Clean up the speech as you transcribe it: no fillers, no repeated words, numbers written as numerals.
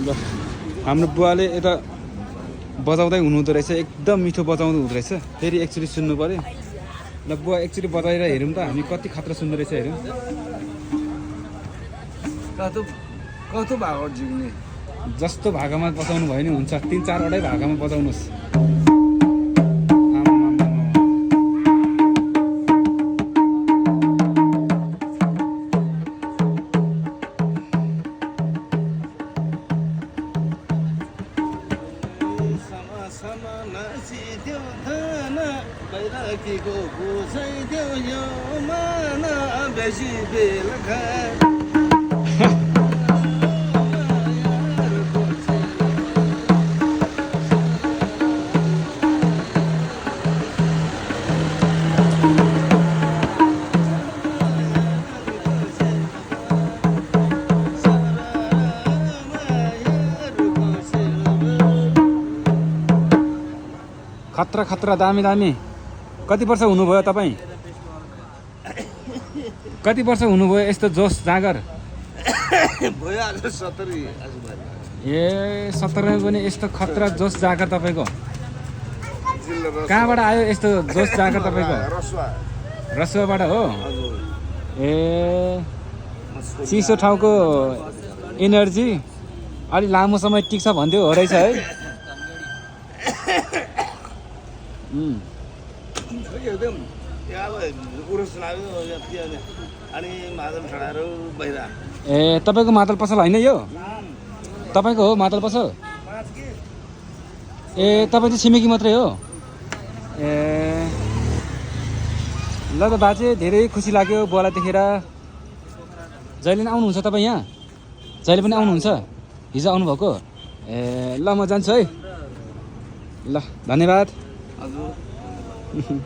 ल हाम्रो बुवाले यता बजाउँदै हुनुहुँदो रहेछ एकदम मिठो बजाउनु हुँदो रहेछ फेरि एकचोटि सुन्नु पर्यो ल बुवा एकचोटि बजाएर हेरौँ त हामी कति खतरा सुन्दो रहेछ हेरौँ कस्तो भाग जिग्ने जस्तो भागामा बजाउनु भयो नि हुन्छ 3-4 वटै भागामा बजाउनुहोस् खतरा खतरा दामी दामी कति वर्ष हुनुभयो तपाईँ कति वर्ष हुनुभयो यस्तो जोस जाँगर भयो आज 70 ए 70मा पनि यस्तो खतरा जोस जाँगर तपाईँको कहाँबाट आयो यस्तो जोस जाँगर तपाईँको रसुवाबाट हो ए चिसो ठाउँको एनर्जी अलि लामो समय टिक्छ भन्थ्यो हो रहेछ है एकदम अनि मादल ठडारो बहिरा ए तपाईँको मादल पसल होइन यो तपाईँको हो मादल पसल ए तपाईँ चाहिँ छिमेकी मात्रै हो ए ल त बाजे धेरै खुसी लाग्यो बुवालाई देखेर जहिले पनि आउनुहुन्छ तपाईँ यहाँ जहिले पनि आउनुहुन्छ हिजो आउनुभएको ए ल म जान्छु है ल धन्यवाद हजुर